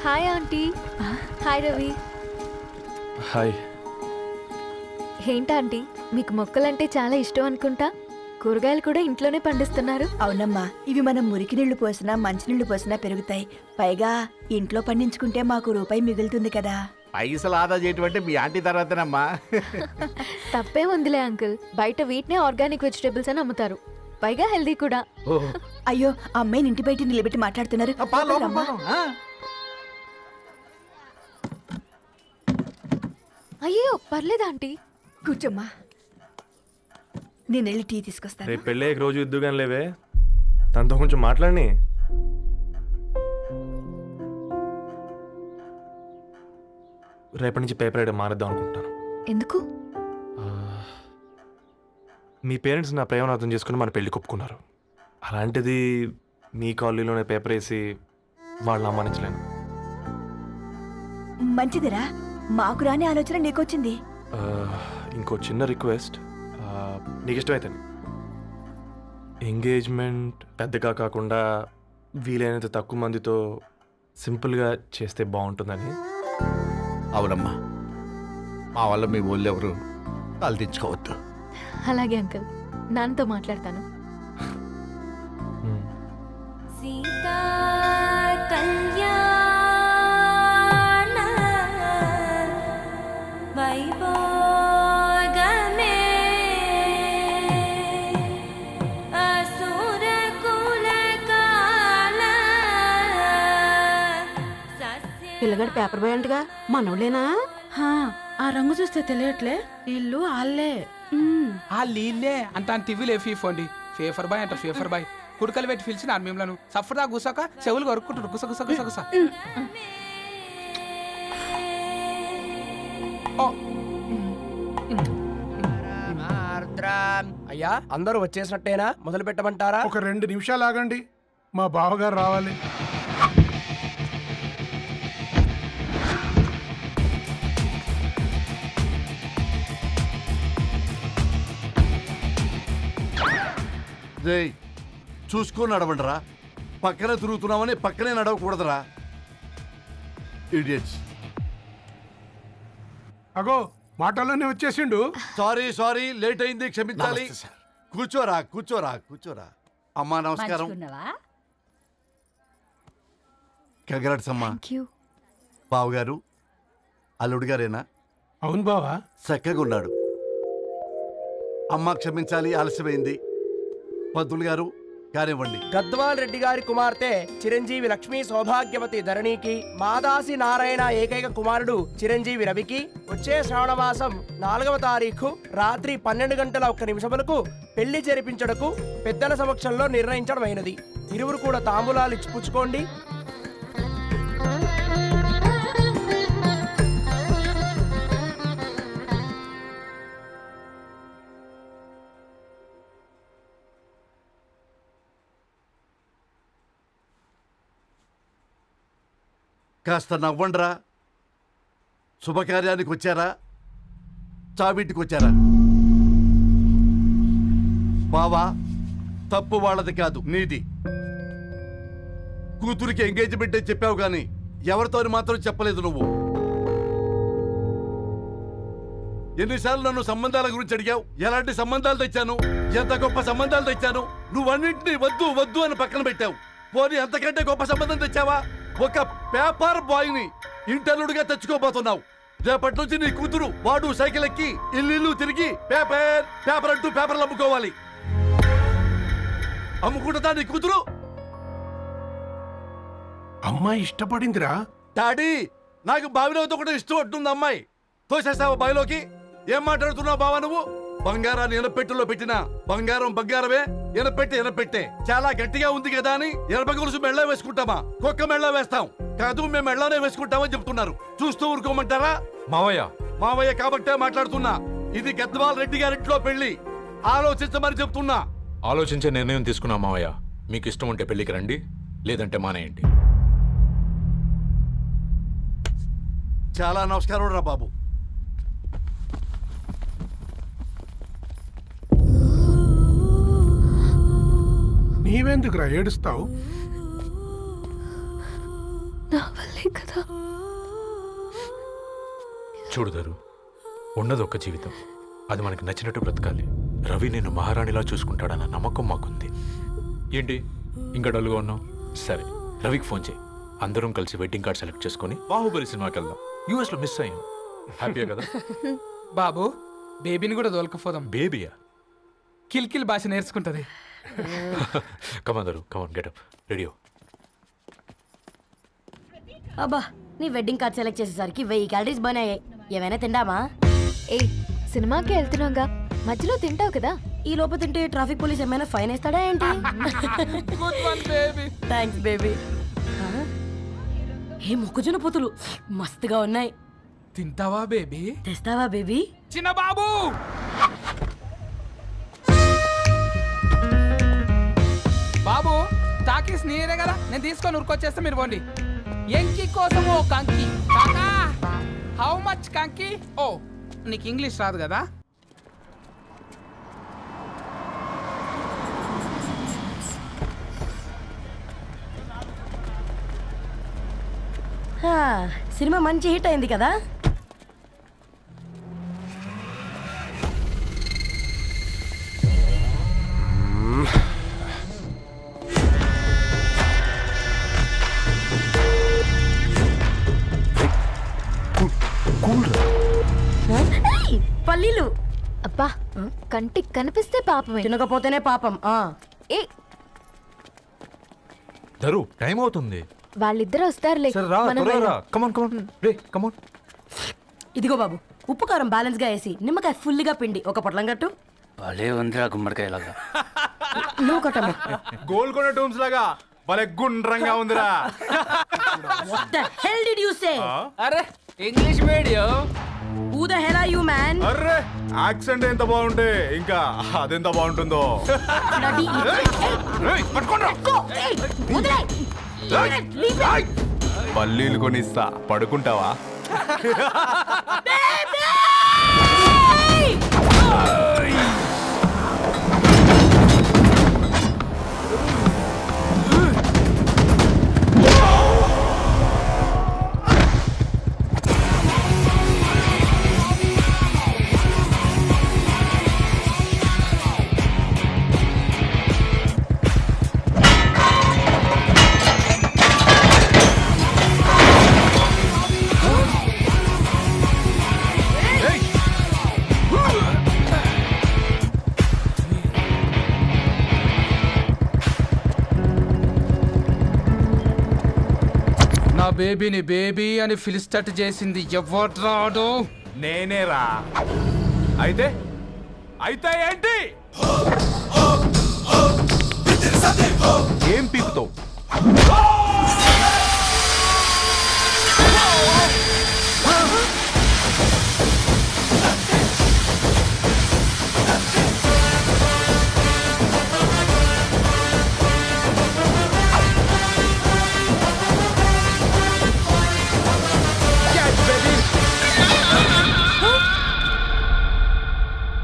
Hi aunty. Hi Ravi. Hi. ఏంటా aunty, మీకు మొక్కలంటే చాలా ఇష్టం అనుకుంటా. కూరగాయలు కూడా ఇంట్లోనే పండిస్తున్నారు. అవునమ్మా, ఇవి మనం మురికి నీళ్లు పోసినా మంచినీళ్లు పోసినా పెరుగుతాయి. పైగా ఇంట్లో పండించుకుంటే మాకు రూపాయి మిగులుతుంది కదా. పైసలు ఆదా చేయటం మీ ఆంటీ తర్వాతనమ్మా. తప్పే ఉందిలే అంకుల్, బయట వీటినే ఆర్గానిక్ వెజిటేబుల్స్ అని అమ్ముతారు, పైగా హెల్దీ కూడా. అయ్యో, ఆ అమ్మాయిని ఇంటి బయట నిలబెట్టి మాట్లాడుతున్నారు. రమ్మా. అయ్యో పర్లేదు ఆంటీ. కూర్చోమ్మా, నేను వెళ్ళి టీ తీసుకొస్తాను. రేపు పెళ్ళి రోజు ఇద్దుగాని లేవే, తనతో కొంచెం మాట్లాడి. రేపటి నుంచి పేపర్ వేయడం మానేద్దాం అనుకుంటాను. ఎందుకు? మీ పేరెంట్స్ నా ప్రేమను అర్థం చేసుకుని మన పెళ్లి ఒప్పుకున్నారు. అలాంటిది మీ కాలనీలోనే పేపర్ వేసి వాళ్ళని అమ్మానించలేను. మంచిదిరా, మాకు రాని ఆలోచన నీకొచ్చింది. ఇంకో చిన్న రిక్వెస్ట్, నీకు ఇష్టమైతే ఎంగేజ్మెంట్ పెద్దగా కాకుండా వీలైనంత తక్కువ మందితో సింపుల్గా చేస్తే బాగుంటుందని. అవునమ్మా, మా వల్ల మీ ఊళ్ళో ఎవరు తలదించుకోవద్దు. అలాగే అంకుల్, నాన్నతో మాట్లాడతాను. సీతా కళ్యాణ వైభోగమే అసుర కుల కాల. పిల్లగాడు పేపర్ బాయ్ అంటగా మనోళ్ళేనా? ఆ రంగు చూస్తే తెలియట్లే, ఇల్లు ఆళ్ళే. ఆ లీల్లే అంత టివ్వులే ఫీఫోండి. ఫేఫర్ బాయ్ అంట, ఫేఫర్ బాయ్. కుడుకలు పెట్టి పిలిచిన మిమ్మలను సఫర్దా గుసక చెవులు కొరుక్కుంటారు. గుస గుస గుస గుస. అయ్యా, అందరూ వచ్చేసినట్టేనా? మొదలు పెట్టమంటారా? ఒక 2 నిమిషాలు ఆగండి, మా బావగారు రావాలి. చూసుకొని నడవండిరా. పక్కనే తిరుగుతున్నామని పక్కనే నడవకూడదురా. ఇడియట్స్. అగో, మాటల్లోనే వచ్చేసిండు. సారీ లేట్ అయింది, క్షమించాలి. కూర్చోరా కూర్చోరా కూర్చోరా. అమ్మా నమస్కారం. కంగ్రాట్స్ అమ్మా. బావగారు అల్లుడు గారేనా? అవును బావా. చక్కగా ఉన్నాడు. అమ్మ క్షమించాలి, ఆలస్యమైంది. పంతులు గారు కానివ్వండి. గద్వాల్ రెడ్డి గారి కుమార్తె చిరంజీవి లక్ష్మీ సౌభాగ్యవతి ధరణికి, మాదాసి నారాయణ ఏకైక కుమారుడు చిరంజీవి రవికి వచ్చే శ్రావణమాసం 4వ తారీఖు రాత్రి 12:01 పెళ్లి జరిపించడకు పెద్దల సమక్షంలో నిర్ణయించడమైనది. ఇరువురు కూడా తాంబూలాలు ఇచ్చి పుచ్చుకోండి. కాస్త నవ్వండ్రా. శుభకార్యానికి వచ్చారా, చావింటికి వచ్చారా? బావా, తప్పు వాళ్ళది కాదు, నీది. కూతురికి ఎంగేజ్మెంట్ అని చెప్పావు కానీ ఎవరితో మాత్రం చెప్పలేదు నువ్వు. ఎన్నిసార్లు నన్ను సంబంధాల గురించి అడిగావు? ఎలాంటి సంబంధాలు తెచ్చాను, ఎంత గొప్ప సంబంధాలు తెచ్చాను. నువ్వన్నింటినీ వద్దు వద్దు అని పక్కన పెట్టావు. పోనీ అంతకంటే గొప్ప సంబంధం తెచ్చావా? ఒక పేపర్ బాయ్ ని ఇంటర్లుడిగా తెచ్చుకోబోతున్నావు. రేపటి నుంచి నీ కూతురు వాడు సైకిల్ ఎక్కి ఇల్లు తిరిగి పేపర్ అంటూ పేపర్లు అమ్ముకోవాలి. అమ్ముకుంటుందా నీ కూతురు? అమ్మాయి ఇష్టపడిందిరా. డాడీ, నాకు బావిలోతో కూడా ఇష్టం అంటుంది అమ్మాయి. తోసేస్తావా బావిలోకి? ఏం మాట్లాడుతున్నావు బావా నువ్వు? బంగారాన్ని ఎనపెట్టులో పెట్టిన బంగారం బంగారమే, ఎనపెట్టే చాలా గట్టిగా ఉంది కదా అని ఎనప గొలుసు మెళ్ళ వేసుకుంటామా? కుక్క మెళ్ళ వేస్తాం కాదు, మేము మెళ్ళనే వేసుకుంటామని చెప్తున్నారు. చూస్తూ ఊరుకోమంటారా? మావయ్య కాబట్టే మాట్లాడుతున్నా. ఇది గద్వాల్ రెడ్డి గారింట్లో పెళ్లి, ఆలోచించమని చెప్తున్నా. ఆలోచించే నిర్ణయం తీసుకున్నా మావయ్య. మీకు ఇష్టం ఉంటే పెళ్లికి రండి, లేదంటే మానేయండి. చాలా నమస్కారం రా బాబు. నీవెందుకురా ఏడుస్తావు? నా వల్లే కదా. చూడుదారు, ఉన్నది ఒక్క జీవితం, అది మనకి నచ్చినట్టు బ్రతకాలి. రవి నేను మహారాణిలా చూసుకుంటాడన్న నమ్మకం మాకుంది. ఏంటి ఇంకా డల్గా ఉన్నావు? సరే, రవికి ఫోన్ చేయి. అందరం కలిసి వెడ్డింగ్ కార్డ్ సెలెక్ట్ చేసుకొని బాహుబలి సినిమాకి వెళ్దాం. యూఎస్లో మిస్ అయ్యాం. హ్యాపీయా కదా? బాబు బేబీని కూడా దోలకపోదాం. బేబీయా? కిల్కిల్ భాష నేర్చుకుంటది. కమాందరు, కమాన్ గెటప్, రెడీ. అబ్బా, నీ వెడ్డింగ్ కార్డ్ సెలెక్ట్ చేసేసరికి 1000 క్యాలరీస్ బర్న్ అయ్యాయి. ఏమైనా తిండామా? ఏ సినిమాకి వెళ్తున్నావుగా, మధ్యలో తింటావు కదా. ఈ లోపు తింటే ట్రాఫిక్ పోలీస్ ఏమైనా ఫైన్ వేస్తాడా ఏంటి? Good one baby. Thanks baby. ఏ మొక్కజొన్న పొతులు మస్తుగా ఉన్నాయి. తింటావా బేబీ? తెస్తావా బేబీ? చిన్న బాబు, బాబు టాకీస్ నీరే కదా, నేను తీసుకొని ఉరికొచ్చేస్తే మీరు పోండి. ఎంకి కోసం ఓ కంకి. కాకా, హౌ మచ్ కంకి? ఓ, నీకు ఇంగ్లీష్ రాదు కదా. హా, సినిమా మంచి హిట్ అయింది కదా. ఏయ్, పల్లీలు అబ్బా, కంటికి కనిపిస్తే పాపమే. తినకపోతేనే పాపం. ఏ ధరు, టైం అవుతుంది. వాళ్ళిద్దరూ వస్తారులే. సరే రా, మనం త్వరగా రా. వెళ్దాం. కమాన్ కమాన్ రే, కమాన్. ఇదిగో బాబు, ఉప్పు కారం బ్యాలెన్స్ గా వేసి నిమ్మకాయ ఫుల్గా పిండి ఒక పొట్లం కట్టు. భలే ఉందిరా గుమ్మడికాయలాగా. నువ్వు కట్టమ్మా. గోల్కొండ టూమ్స్ లాగా భలే గుండ్రంగా ఉందిరా. What the hell did you say? అరే English medium. Who the hell are you, man? Array, accent ఎంత బాగుంటే ఇంకా అదెంత బాగుంటుందో. Bloody Go! Hey, వదిలేయ్. Leave it. పల్లీలు కొనిస్తా, పడుకుంటావా? నా బేబీని బేబీ అని ఫిలిస్టట్ చేసింది ఎవడ్రాడు? నేనేరా. అయితే అయితే ఏంటి? ఏం పీకుతావు?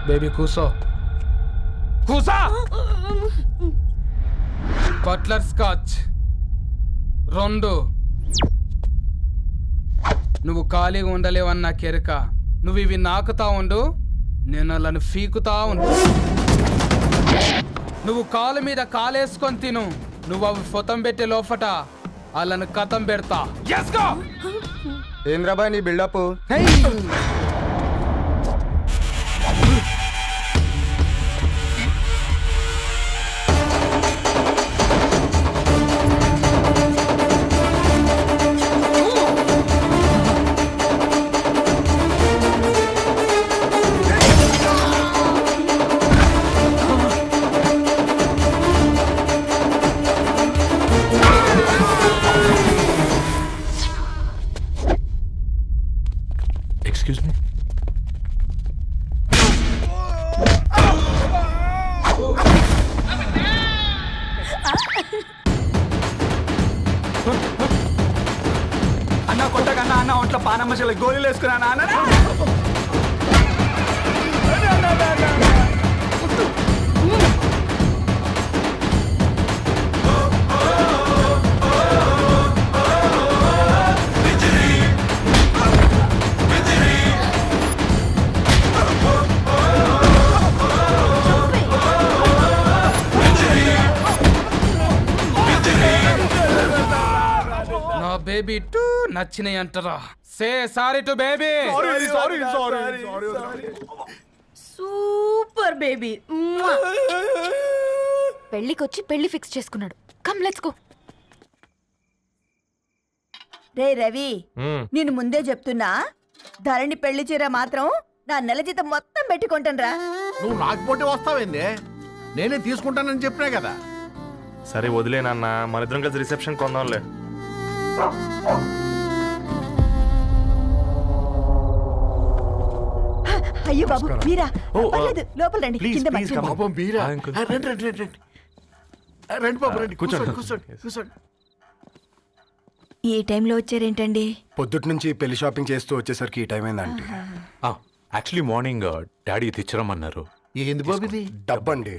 బేబీ కూసో, కూసా. Buttler scotch 2. నువ్వు ఖాళీగా ఉండలేవన్న కెరక. నువ్వు ఇవి నాకుతా ఉండు, నేను వాళ్ళని ఫీకుతా ఉండు. నువ్వు కాలు మీద కాలేసుకొని తిను. నువ్వు అవి ఫొతం పెట్టే లోపట వాళ్ళని కథం పెడతా. ఏంద్రాబాయ్ నీ బిల్డప్? Excuse me. అన్న కొట్టకన్నా అన్న ఒంట్లో పానమ్మశలు గోళీలు వేసుకున్నా అన్న. బేబీ టూ నచ్చినాయి అంటారా? Say sorry to baby. Super baby. పెళ్ళికొచ్చి పెళ్లి ఫిక్స్ చేసుకున్నాడు. Come let's go. రే రవి, నేను ముందే చెప్తున్నా, ధరణి పెళ్లి చీర మాత్రం నా నెల జీతం మొత్తం పెట్టుకుంటానురా. నువ్వు నాకు పోటీ వస్తావేంది? నేనే తీసుకుంటానని చెప్పినా కదా. సరే వదిలేనన్న, మన ఇద్దరం కలిసి రిసెప్షన్ కొందాంలే. అయ్యో బాబు మీరా? ఓ, పర్లేదు, లోపల రండి. ప్లీజ్, కింద ప్లీజ్, మంచం ఉంది. పాపం బీరా. ఆ, అంకుల్. రండి రండి రండి రండి. రండి బాబు రండి. కూర్చోండి. కూర్చోండి కూర్చోండి. ఈ టైంలో వచ్చారేంటండి? పొద్దుటి నుంచి పెళ్లి షాపింగ్ చేస్తూ వచ్చేసరికి ఈ టైం అయిందండి. యాక్చువల్లీ మార్నింగ్ డాడీ తెచ్చరమన్నారు. ఏంది బాబు ఇది? డబ్బండి.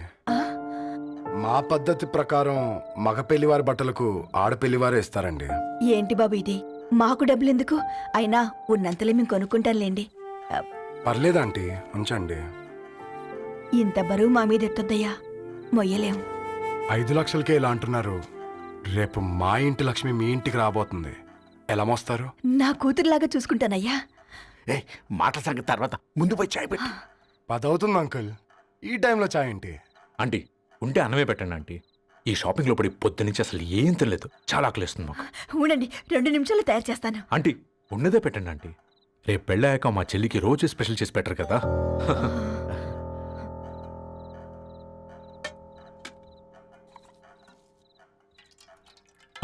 మా పద్ధతి ప్రకారం మగ పెళ్లివారి బట్టలకు ఆడపెళ్లివారే ఇస్తారండి. ఏంటి బాబు ఇది? మాకు డబ్బులు ఎందుకు? అయినా ఉన్నంతలే మేము కొనుక్కుంటాంలేండి. పర్లేదంటీ, ఉంచండి. ఇంత బరువు మా మీద ఎత్తొద్దయ్యా, మొయ్యలేం. 5 లక్షలకే ఇలా అంటున్నారు. రేపు మా ఇంటి లక్ష్మి మీ ఇంటికి రాబోతుంది. ఎలా మోస్తారు? నా కూతురులాగా చూసుకుంటానయ్యా. ఏ మాట సంగతి తర్వాత, ముందు పోయి చాయ్ పెట్టి. 10 అవుతుంది అంకుల్. ఈ టైంలో చాయ్ ఏంటి? ఆంటీ ఉంటే అన్నమే పెట్టండి ఆంటీ. ఈ షాపింగ్లో పడి పొద్దు నుంచి అసలు ఏం తినలేదు. చాలా ఆకలిస్తుంది మాకు. ఉండండి, 2 నిమిషాలు తయారు చేస్తాను. ఆంటీ ఉన్నదే పెట్టండి ఆంటీ. రేపు పెళ్ళాక మా చెల్లికి రోజు స్పెషల్ చేసి పెట్టరు కదా.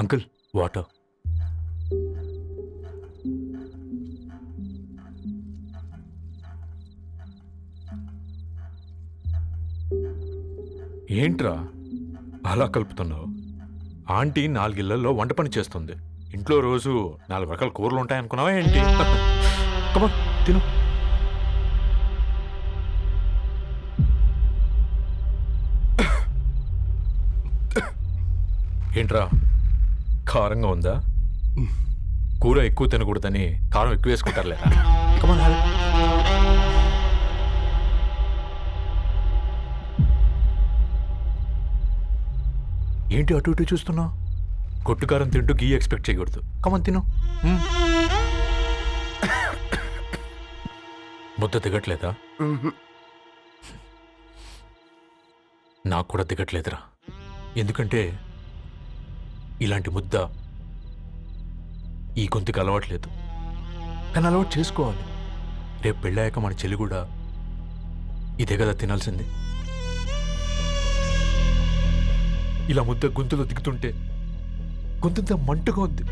Uncle water. ఏంట్రా అలా కలుపుతున్నావు? ఆంటీ 4 ఇళ్లలో వంట పని చేస్తుంది. ఇంట్లో రోజు 4 రకాల కూరలు ఉంటాయనుకున్నావా ఏంటి? కమా తిను. ఏంట్రా కారంగా ఉందా? కూర ఎక్కువ తినకూడదని కారం ఎక్కువ వేసుకుంటారు లేదా? కమా. ఏంటి అటు ఇటు చూస్తున్నావు? కొట్టుకారం తింటూ గీ ఎక్స్పెక్ట్ చేయకూడదు. కమన్ తిను. ముద్ద దిగట్లేదా? నాకు కూడా దిగట్లేదురా. ఎందుకంటే ఇలాంటి ముద్ద ఈ గొంతుకి అలవాట్లేదు. కానీ అలవాటు చేసుకోవాలి. రేపు పెళ్ళాక మన చెల్లి కూడా ఇదే కదా తినాల్సింది. ఇలా ముద్ద గొంతులో దిగుతుంటే గొంతంతా మంటగా ఉంది,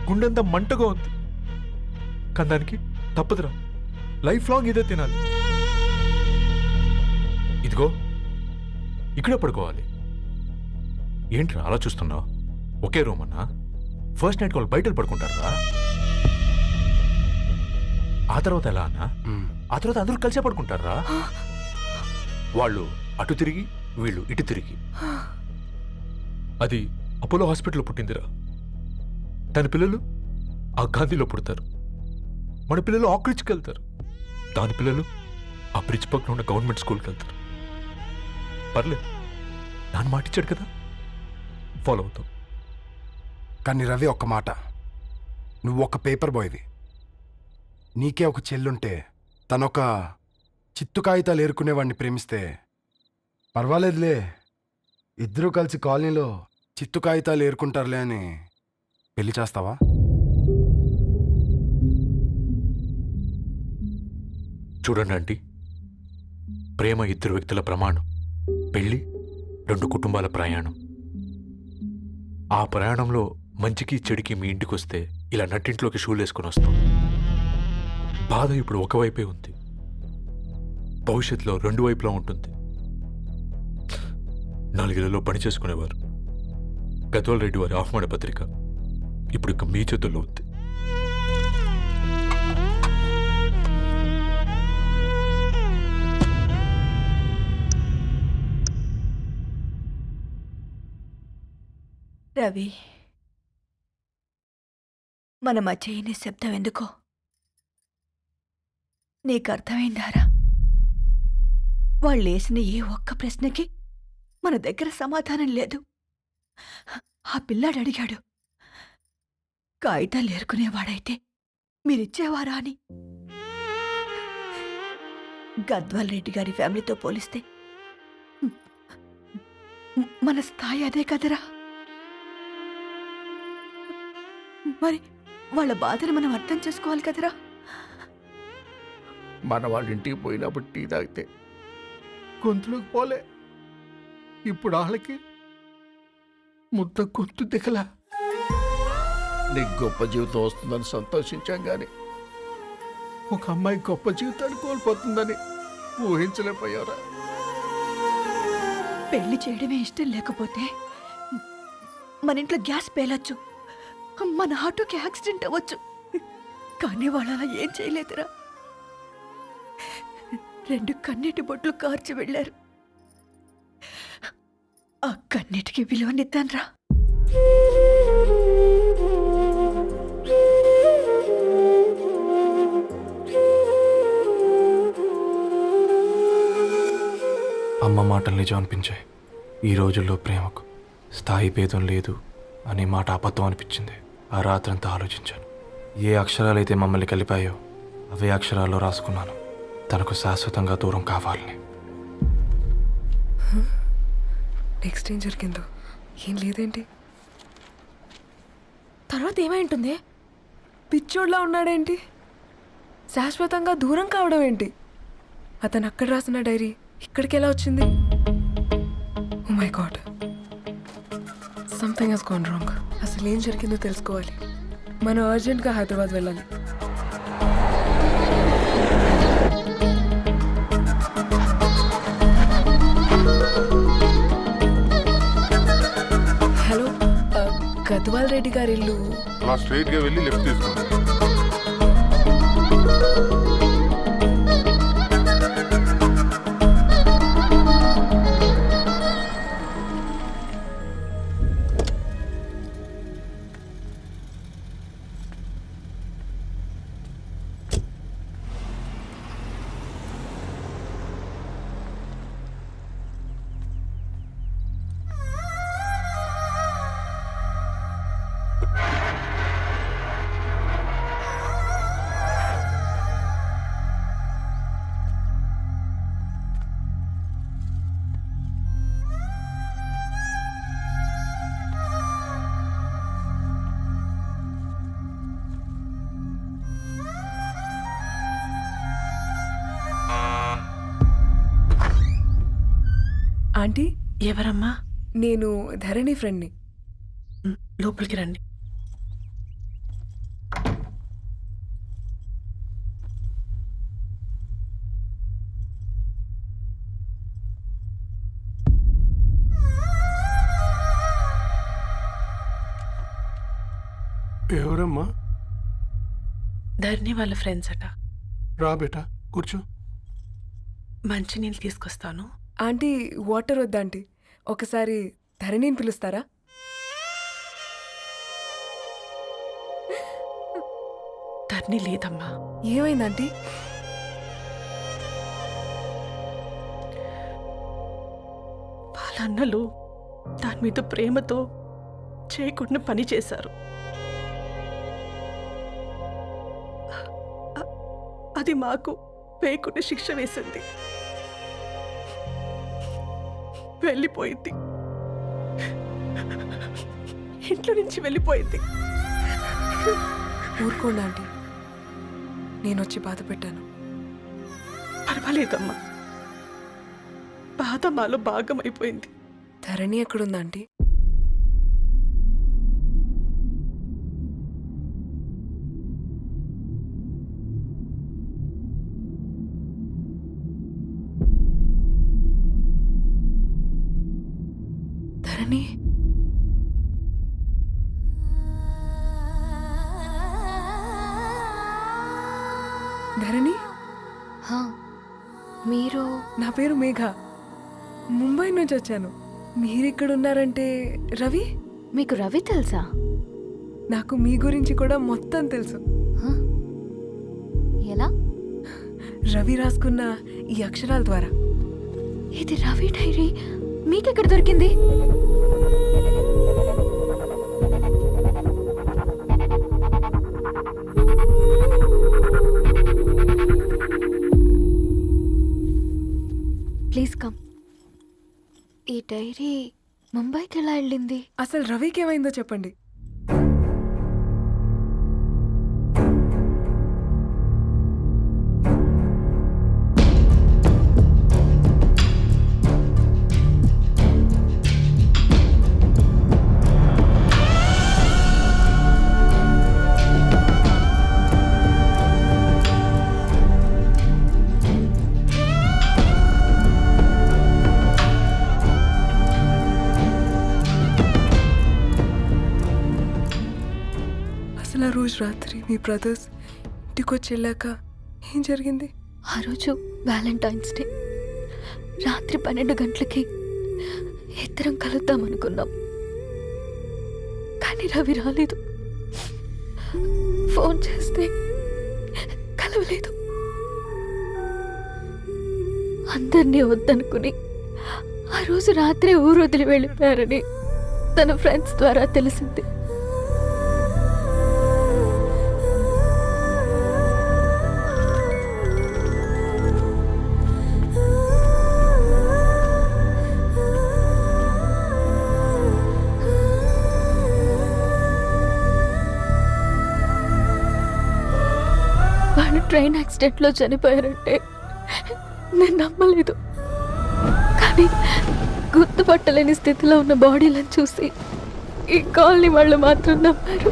గుండెంతా మంటగా ఉంది. కానీ దానికి తప్పదురా, లైఫ్ లాంగ్ ఇదే తినాలి. ఇదిగో ఇక్కడే పడుకోవాలి. ఏంట్రా అలా చూస్తున్నావు? ఒకే రూమ్ అన్నా? ఫస్ట్ నైట్ వాళ్ళు బయట పడుకుంటారా? ఆ తర్వాత ఎలా అన్నా? ఆ తర్వాత అందరూ కలిసే పడుకుంటారా? వాళ్ళు అటు తిరిగి, వీళ్ళు ఇటు తిరిగి. అది అపోలో హాస్పిటల్లో పుట్టిందిరా. దాని పిల్లలు ఆ గాంధీలో పుడతారు. మన పిల్లలు ఆక్రిడ్జ్కి వెళ్తారు. దాని పిల్లలు ఆ బ్రిడ్జ్ పక్కన ఉన్న గవర్నమెంట్ స్కూల్కి వెళ్తారు. పర్లేదు, నాన్న మాటిచ్చాడు కదా, ఫాలో అవుతాం. కానీ రవి, ఒక్క మాట. నువ్వు ఒక పేపర్ బాయ్వి. నీకే ఒక చెల్లుంటే తనొక చిత్తు కాగితాలు ఏరుకునేవాడిని ప్రేమిస్తే పర్వాలేదులే, ఇద్దరూ కలిసి కాలనీలో చిత్తు కాగితాలు ఏరుకుంటారులే అని పెళ్లి చేస్తావా? చూడండి ఆంటీ, ప్రేమ 2 వ్యక్తుల ప్రమాణం, పెళ్ళి 2 కుటుంబాల ప్రయాణం. ఆ ప్రయాణంలో మంచికి చెడుకి మీ ఇంటికి వస్తే ఇలా నట్టింట్లోకి షూలు వేసుకొని వస్తాం. బాధ ఇప్పుడు ఒకవైపే ఉంది, భవిష్యత్తులో 2 వైపులా ఉంటుంది. 4 ఇళ్లలో పని చేసుకునేవారు గద్వాల్ రెడ్డి వారి ఆహ్వాన పత్రిక ఇప్పుడు ఇక మీ చేతుల్లో ఉంది. రవి, మన మధ్య ఈ నిశ్శబ్దం ఎందుకో నీకు అర్థమైందారా? వాళ్ళేసిన ఏ ఒక్క ప్రశ్నకి మన దగ్గర సమాధానం లేదు. ఆ పిల్లాడు అడిగాడు, కాగితాలు ఏరుకునేవాడైతే మీరిచ్చేవారా అని. గద్వాల్ రెడ్డి గారి ఫ్యామిలీతో పోలిస్తే మన స్థాయి అదే కదరా. మరి వాళ్ళ బాధను మనం అర్థం చేసుకోవాలి కదరా. మన వాళ్ళ ఇంటికి పోయినప్పుడు టీ తాగితే గొంతులోకి పోలే, ఇప్పుడు వాళ్ళకి ముద్ద గొంతు దిగలా. నీకు గొప్ప జీవితం వస్తుందని సంతోషించాం కానీ ఒక అమ్మాయి గొప్ప జీవితాన్ని కోల్పోతుందని ఊహించలేకపోయారా? పెళ్లి చేయడమే ఇష్టం లేకపోతే మన ఇంట్లో గ్యాస్ పేలొచ్చు, మన ఆటోకి యాక్సిడెంట్ అవ్వచ్చు, కానీ వాళ్ళు అలా ఏం చేయలేదురా. 2 కన్నీటి బొట్లు కార్చి వెళ్ళారు. ఆ కన్నీటికి విలువనిద్దాన్రా. అమ్మ మాటలు నిజం అనిపించాయి. ఈ రోజుల్లో ప్రేమకు స్థాయి భేదం లేదు అనే మాట అబద్ధం అనిపించింది. ఆ రాత్రంతా ఆలోచించాను. ఏ అక్షరాలైతే మమ్మల్ని కలిపాయో అవే అక్షరాల్లో రాసుకున్నాను, తనకు శాశ్వతంగా దూరం కావాలని. నెక్స్ట్ ఏం జరిగిందో ఏం లేదేంటి? తర్వాత ఏమై ఉంటుంది? పిచ్చోడ్లా ఉన్నాడేంటి? శాశ్వతంగా దూరం కావడం ఏంటి? అతను అక్కడ రాసిన డైరీ ఇక్కడికి ఎలా వచ్చింది? Oh my God, something has gone wrong. అసలు ఏం జరిగిందో తెలుసుకోవాలి. మనం అర్జెంట్గా హైదరాబాద్ వెళ్ళాలి. హలో, గద్వాల్ రెడ్డి గారి ఇల్లు అలా స్ట్రైట్ గా వెళ్ళి లెఫ్ట్ తీసుకోండి. ఆంటీ, ఎవరమ్మా? నేను ధరణి ఫ్రెండ్ని. లోపలికి రండి. ఎవరమ్మా? ధరణి వాళ్ళ ఫ్రెండ్స్ అట. రా బేటా, కూర్చో. మంచినీళ్ళు తీసుకొస్తాను. ఆంటీ, వాటర్ వద్దా ఆంటీ? ఒకసారి ధరణిని పిలుస్తారా? ధరణి లేదమ్మా. ఏమైంది ఆంటీ? వాళ్ళ అన్నలు దాని మీద ప్రేమతో చేయకుండా పని చేశారు. అది మాకు వేయకుండా శిక్ష వేసింది. వెళ్ళిపోయింది, ఇంట్లో నుంచి వెళ్ళిపోయింది. ఊరుకోండి ఆంటీ, నేను వచ్చి బాధ పెట్టాను. పర్వాలేదమ్మా, బాధ మాలో భాగం అయిపోయింది. ధరణి ఎక్కడుందా ఆంటీ? ధరణి, ధరణి, మీరు? నా పేరు మేఘ, ముంబై నుంచి వచ్చాను. మీరిక్కడున్నారంటే రవి? మీకు రవి తెలుసా? నాకు మీ గురించి కూడా మొత్తం తెలుసు. ఎలా? రవి రాసుకున్న ఈ అక్షరాల ద్వారా. ఇది రవి డైరీ మీకెక్కడ దొరికింది? డైరీ ముంబైకి ఎలా వెళ్ళింది? అసలు రవికి ఏమైందో చెప్పండి. అసలు ఆ రోజు రాత్రి మీ బ్రదర్స్ ఇంటికి వచ్చి వెళ్ళాక ఏం జరిగింది? ఆ రోజు వ్యాలంటైన్స్ డే రాత్రి 12 గంటలకి ఇద్దరం కలుద్దాం అనుకున్నాం. కానీ రవి రాలేదు. ఫోన్ చేస్తే కలవలేదు. అందరినీ వద్దనుకుని ఆ రోజు రాత్రి ఊరు వదిలి వెళ్ళిపోయారని తన ఫ్రెండ్స్ ద్వారా తెలిసింది. వాళ్ళు ట్రైన్ యాక్సిడెంట్లో చనిపోయారంటే నేను నమ్మలేదు. కానీ గుర్తుపట్టలేని స్థితిలో ఉన్న బాడీలను చూసి ఈ కాలనీ వాళ్ళు మాత్రం నమ్మారు.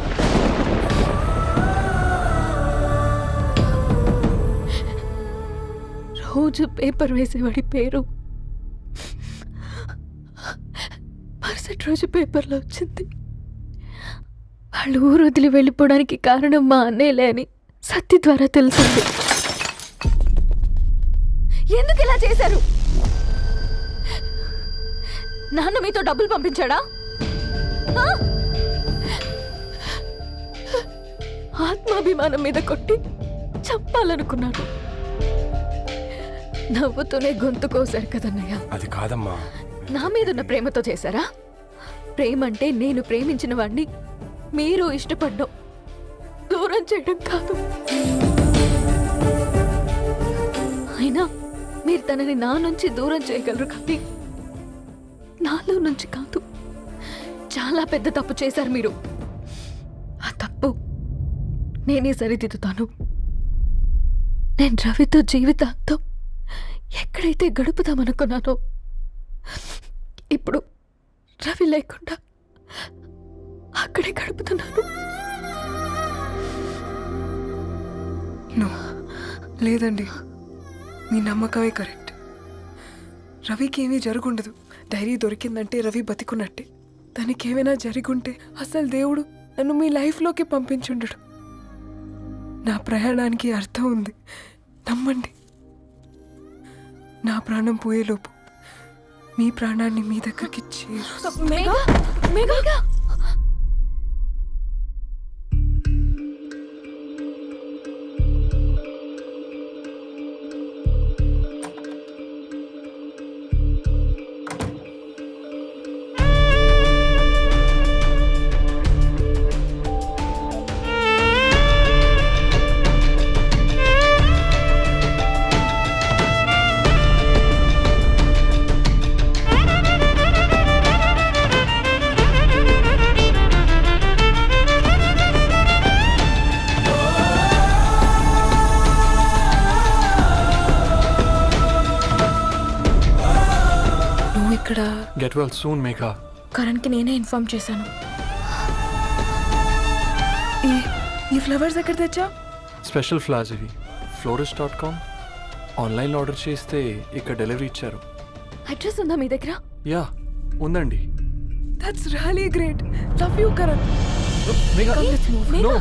రోజు పేపర్ వేసేవాడి పేరు మరుసటి రోజు పేపర్లో వచ్చింది. వాళ్ళు ఊరు వదిలి వెళ్ళిపోవడానికి కారణం మా అన్నయ్యలే అని సత్య ద్వారా తెలిసింది. ఎందుకు ఇలా చేశారు? నాన్న మీతో డబ్బులు పంపించాడా? ఆత్మాభిమానం మీద కొట్టి చంపాలనుకున్నాను. నవ్వుతూనే గొంతు కోసారు కదన్నయ్య. అది కాదమ్మా. నా మీదున్న ప్రేమతో చేశారా? ప్రేమంటే నేను ప్రేమించిన వాడిని మీరు ఇష్టపడ్డం, దూరం చేయడం కాదు. అయినా మీరు తనని నా నుంచి దూరం చేయగలరు కానీ నాలో నుంచి కాదు. చాలా పెద్ద తప్పు చేశారు మీరు. ఆ తప్పు నేనే సరిదిద్దుతాను. నేను రవితో జీవితాంతం ఎక్కడైతే గడుపుదామనుకున్నానో ఇప్పుడు రవి లేకుండా అక్కడే గడుపుతున్నాను. లేదండి, మీ నమ్మకమే కరెక్ట్. రవికి ఏమీ జరుగుండదు. డైరీ దొరికిందంటే రవి బతికున్నట్టే. దానికి ఏమైనా జరిగుంటే అసలు దేవుడు నన్ను మీ లైఫ్లోకి పంపించుండడు. నా ప్రయాణానికి అర్థం ఉంది, నమ్మండి. నా ప్రాణం పోయేలోపు మీ ప్రాణాన్ని మీ దగ్గరికి ఇక్కడ గెట్ వెల్ సూన్ మేఘా. కరణ్కి నేనే ఇన్ఫార్మ్ చేశాను. ఈ ఫ్లవర్స్ ఎక్కడ తెచ్చా? స్పెషల్ ఫ్లవర్స్ ఇవి. florist.com ఆన్లైన్లో ఆర్డర్ చేస్తే ఇక్కడ డెలివరీ ఇచ్చారు. అడ్రస్ ఉందా మీ దగ్గర? యా ఉందండి. That's really great. Love you Karan. No.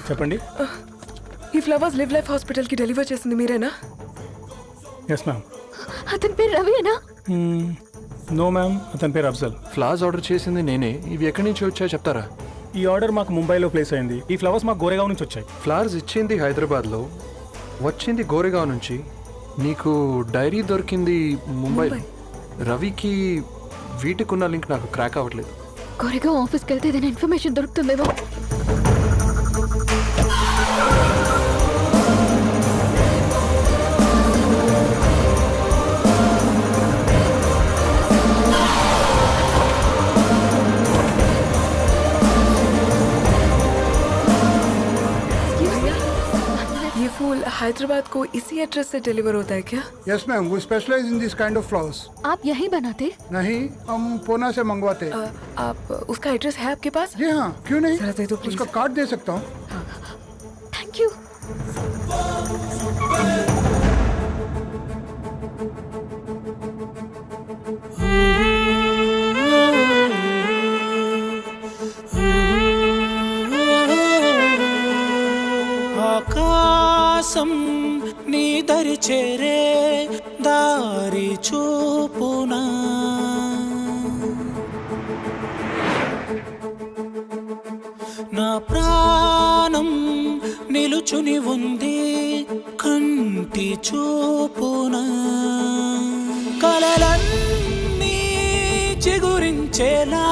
చెప్పండి. ఈ ఫ్లవర్స్ లివ్ లైఫ్ హాస్పిటల్కి డెలివర్ చేసింది మీరేనా? Yes ma'am. అతని పేరు రవియేనా? నో మ్యామ్, అతని పేరు అఫ్జల్. ఫ్లవర్స్ ఆర్డర్ చేసింది నేనే. ఇవి ఎక్కడి నుంచి వచ్చాయో చెప్తారా? ఈ ఆర్డర్ మాకు ముంబైలో ప్లేస్ అయింది. ఈ ఫ్లవర్స్ మాకు గోరేగావ్ నుంచి వచ్చాయి. ఫ్లవర్స్ ఇచ్చింది హైదరాబాద్లో, వచ్చింది గోరేగావ్ నుంచి. నీకు డైరీ దొరికింది ముంబై. రవికి వీటికున్న లింక్ నాకు క్రాక్ అవ్వట్లేదు. కోరేగావ్ ఆఫీస్కి వెళ్తే ఏదైనా ఇన్ఫర్మేషన్ దొరుకుతుందేమో. हैदराबाद को इसी एड्रेस से डिलीवर होता है क्या? Yes ma'am, we specialize in this kind of flowers. आप यही बनाते? नहीं, हम पूना से मंगवाते। आप उसका एड्रेस है आपके पास? जी हाँ, क्यों नहीं? जरा दे दो प्लीज। उसका कार्ड दे सकता हूँ। Thank you. ఆకాశం నీ దరి చేరే దారి చూపునా నా ప్రాణం నిలుచుని ఉంది కంటి చూపునా కలలన్నీ చిగురించేలా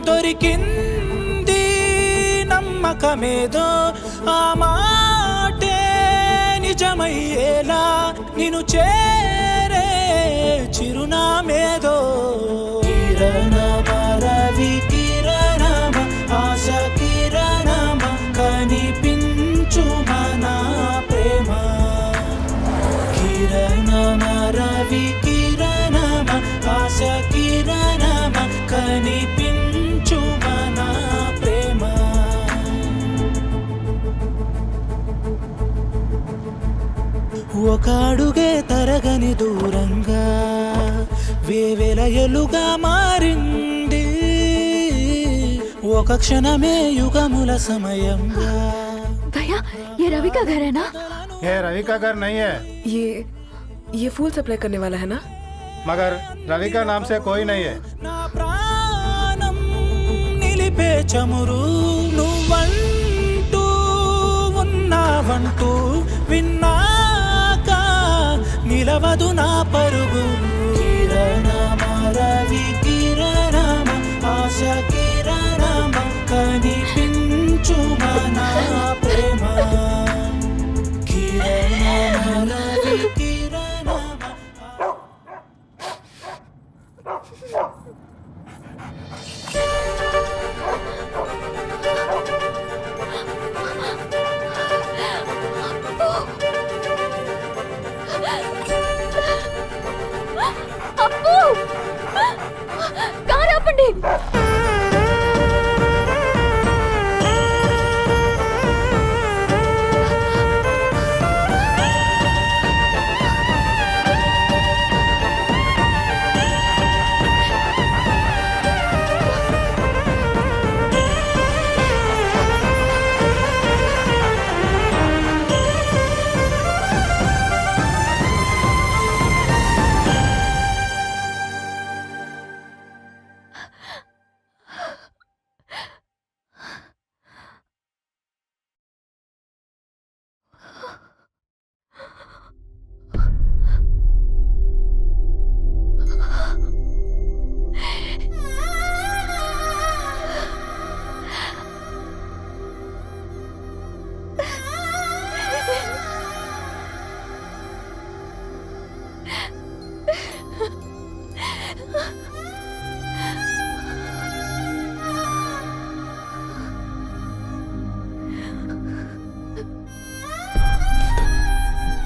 దొరికింది నమ్మకమేదో ఆ మాటే నిజమయ్యేలా నిన్ను చేరే చిరునామేదో కిరణమ రవి కిరణమ ఆశ కిరణమ కనిపించు మన ప్రేమ కిరణమ రవి కిరణమ ఆశ కిరణమ కనిపించు మన ప్రేమ ఒక అడుగే తరగని దూరంగా వేవేల ఎలుగా మారింది ఒక క్షణమే యుగముల సమయంగా भैया ये रवि का घर है ना? ये रवि का घर नहीं है, ये फूल सप्लाई करने वाला है ना? मगर रवि का नाम से कोई नहीं है। నా ప్రాణం నిలిపే చమురు నువ్వంటూ ఉన్నావంటూ విన్నాక నిలవదు నా పరుగు కిరణమ రవి కిరణమ ఆశ కిరణమ కనిపించు మన ప్రేమ కిరణమ రవి కిరణమ అప్పు కారు ఆపండి.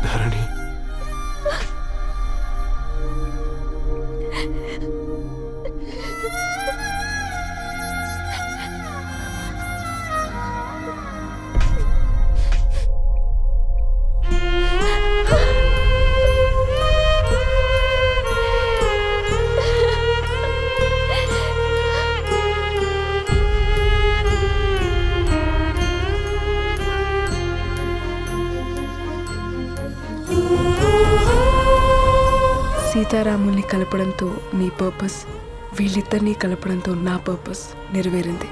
ధరణి, సీతారాముల్ని కలపడంతో నీ పర్పస్, వీళ్ళిద్దరినీ కలపడంతో నా పర్పస్ నెరవేరింది.